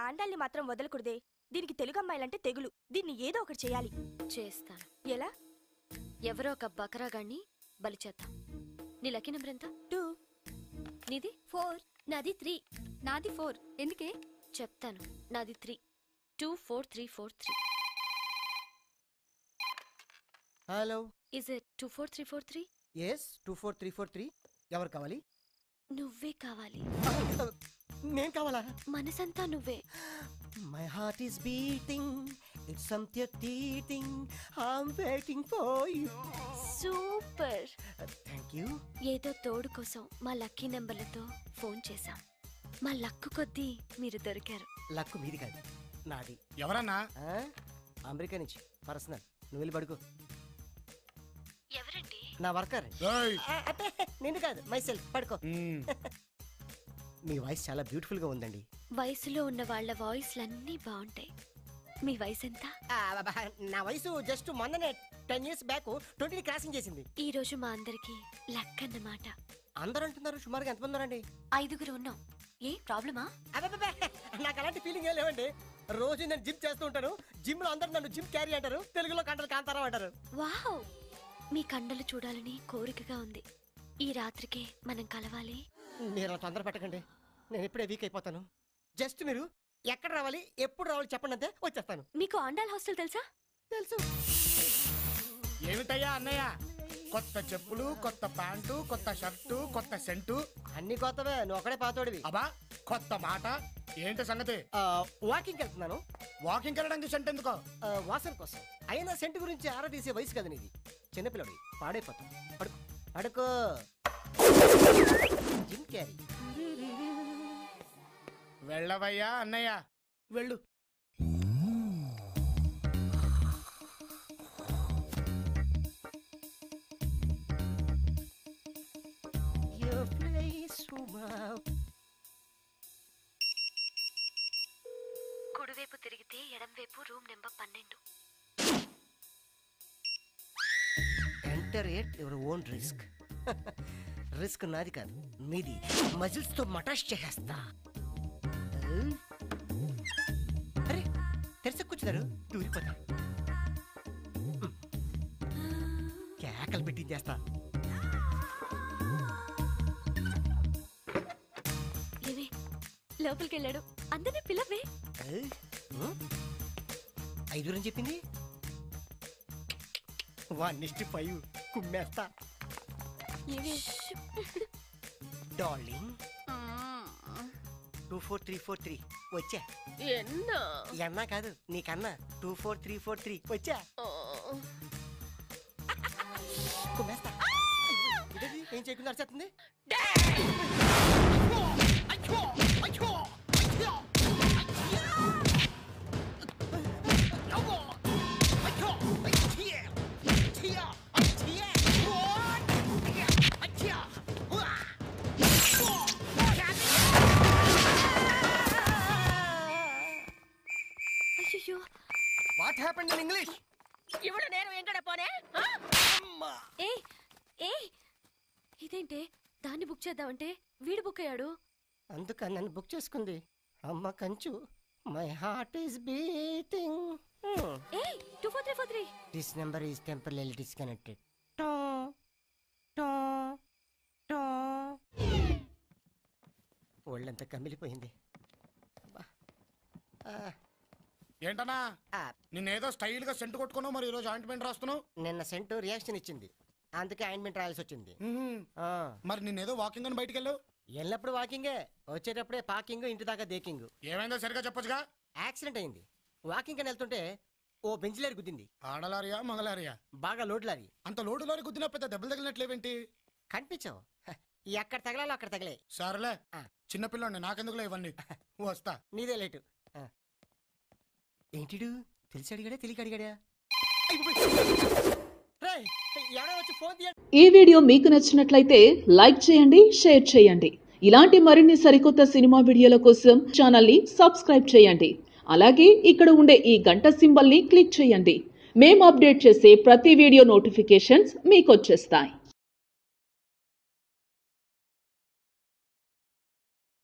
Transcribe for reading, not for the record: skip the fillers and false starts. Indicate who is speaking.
Speaker 1: ఆండాల్ని మాత్రం వదలకూడదే. దీనికి తెలుగు అమ్మాయిలంటే తెగులు. దీన్ని ఏదో ఒకటి చేయాలి.
Speaker 2: చేస్తాను.
Speaker 1: ఎలా?
Speaker 2: ఎవరో ఒక బకరాగాన్ని బలి చేద్దాం. నీ లక్కీ నెంబర్ ఎంత?
Speaker 1: 2.
Speaker 2: నీది?
Speaker 3: 4. నాది 3. నాది 4. ఎందుకే?
Speaker 2: చెప్తాను. నాది 3. 24343.
Speaker 4: హలో.
Speaker 2: Is it 24343?
Speaker 4: yes 24343. ఎవరు కావాలి?
Speaker 2: నువ్వే కావాలి.
Speaker 4: నేను కావాలా?
Speaker 2: మనసంతా నువ్వే.
Speaker 4: My heart is beating, it's something tweeting, I'm waiting for you.
Speaker 2: Super.
Speaker 4: Thank you.
Speaker 2: ఏదో తోడు కోసం మా లక్కీ నెంబర్లతో ఫోన్ చేశాం. మా లక్కు కొద్దీ మీరు దొరికారు.
Speaker 4: లక్కు మీది కాదు, నాది.
Speaker 5: ఎవరన్నా?
Speaker 4: అమెరికా నుంచి పర్సనల్. నువ్వు వెళ్ళి పడుకో.
Speaker 2: ఎవరండి?
Speaker 4: నా వర్కర్. అంటే నిన్ను కాదు, మై సెల్ఫ్. పడుకో. మీ వాయిస్ చాలా బ్యూటిఫుల్ గా ఉందండి.
Speaker 2: వయసులో ఉన్న వాళ్ళ వాయిస్లన్నీ బాగుంటాయి. మీ వయసు ఎంత?
Speaker 4: నా వయసు జస్ట్ మొన్ననే 10 years బ్యాక్ 20 క్రాసింగ్ చేసింది.
Speaker 2: ఈ రోజు మా అందరికి లక్ అన్నమాట.
Speaker 4: అందరూ అంటున్నారు. సుమారుగా ఎంతమంది ఉన్నారండి?
Speaker 2: 5 ఉన్నాం. ఏ ప్రాబ్లమా?
Speaker 4: నాకు అలాంటి ఫీలింగ్ ఏ లేవండి. రోజు నేను జిమ్ చేస్తూ ఉంటాను. జిమ్ లో అందరూ నన్ను జిమ్ క్యారీ అంటారు, తెలుగులో కండలు కాంతారా అంటారు.
Speaker 2: వావ్, మీ కండలు చూడాలని కోరికగా ఉంది. ఈ రాత్రికే మనం కలవాలి.
Speaker 4: మీరు తొందర పెట్టకండి, నేను ఇప్పుడే వీక్ అయిపోతాను. జస్ట్ మీరు ఎక్కడ రావాలి, ఎప్పుడు రావాలి చెప్పండి, అంతే వచ్చేస్తాను.
Speaker 2: మీకు ఆండాల్ హాస్టల్ తెలుసా?
Speaker 4: తెలుసు.
Speaker 5: ఏమిటయ్యా అన్నయ్య? కొత్త చెప్పులు, కొత్త ప్యాంటు, కొత్త షర్టు, కొత్త సెంటు,
Speaker 4: అన్ని కొత్తవే. నువ్వు ఒకడే పాతోడివి.
Speaker 5: అబ్బా కొత్త మాట. ఏంటి సంగతి?
Speaker 4: వాకింగ్ వెళ్తున్నాను.
Speaker 5: వాకింగ్ వెళ్ళడానికి సెంట్ ఎందుకో?
Speaker 4: వాసన కోసం. అయినా సెంటు గురించి ఆరా తీసే వయసు కదా నీది. చిన్నపిల్లడి పాడైపోతావు. పడుకో పడుకో. Jim Carrey.
Speaker 5: వెళ్ళవయ్యా అన్నయ్య, వెళ్ళు.
Speaker 2: కుడివైపు తిరిగితే ఎడంవైపు room number 12.
Speaker 4: Enter at your own risk. Risk నాది కాదు, మీది. మజిల్స్ తో మటాష్ చేసేస్తా. అరే తెరిసి కూర్చున్నారు, దూరిపోతా. కేకలు పెట్టించేస్తా.
Speaker 2: ఏమే లోపలికి వెళ్ళాడు, అందరినీ పిల్లవే.
Speaker 4: 5 అని చెప్పింది. 1:5 కుమ్మేస్తా. డార్లింగ్ 24343 వచ్చా. ఎన్నా కాదు నీకన్నా. 24343 వచ్చా. కుమ్మేస్తా. ఏం చేయకుండా అరిచేస్తుంది. What happened in English?
Speaker 1: ఇప్పుడు నేను ఎక్కడ పోనే?
Speaker 2: ఇదేంటే దాన్ని బుక్ చేద్దామంటే వీడు బుక్ అయ్యాడు.
Speaker 4: అందుకని నన్ను బుక్ చేసుకుంది. అమ్మ కంచు. My heart is beating.
Speaker 2: 24343.
Speaker 4: This number is temporary disconnected. ఒళ్ళంతా కమిలిపోయింది.
Speaker 5: ఏంటన్నా నిన్నేదో స్టైల్ గా సెంటు కొట్టుకున్నావు, మరి ఈరోజు ఆయింట్మెంట్ రాస్తున్నావు?
Speaker 4: నిన్న సెంటు రియాక్షన్ ఇచ్చింది, అందుకే ఆయింట్మెంట్ రాయాల్సి వచ్చింది.
Speaker 5: మరి నిన్నేదో వాకింగ్ అని బయటికి వెళ్ళావు?
Speaker 4: వెళ్ళినప్పుడు వాకింగే, వచ్చేటప్పుడే పాకింగ్, ఇంటి దాకా దేకింగ్.
Speaker 5: ఏమైందో సరిగా చెప్పొచ్చుగా.
Speaker 4: యాక్సిడెంట్ అయింది. వాకింగ్ అని వెళ్తుంటే ఓ బెంచ్ లారీ గుద్దింది.
Speaker 5: ఆడలారియా మగలారియా?
Speaker 4: బాగా లోడ్ లారీ.
Speaker 5: అంత లోడు లారీ గుద్దినా పెద్ద దెబ్బలు తగిలినట్లేవేంటి?
Speaker 4: కనిపించావు. ఎక్కడ తగలాలో అక్కడ తగలే.
Speaker 5: సరేలే, చిన్నపిల్లండి, నాకెందుకులే ఇవన్నీ. వస్తా.
Speaker 4: నీదే లేటు. ఏంటిడు తెలిసి అడిగాడా తెలియక అడిగాడా?
Speaker 6: ఈ వీడియో మీకు నచ్చినట్లయితే లైక్ చేయండి, షేర్ చేయండి. ఇలాంటి మరిన్ని సరికొత్త సినిమా వీడియోల కోసం ఛానల్ని సబ్స్క్రైబ్ చేయండి. అలాగే ఇక్కడ ఉండే ఈ గంట సింబల్ని క్లిక్ చేయండి. మేము అప్డేట్ చేసే ప్రతి వీడియో నోటిఫికేషన్స్ మీకు వచ్చేస్తాయి.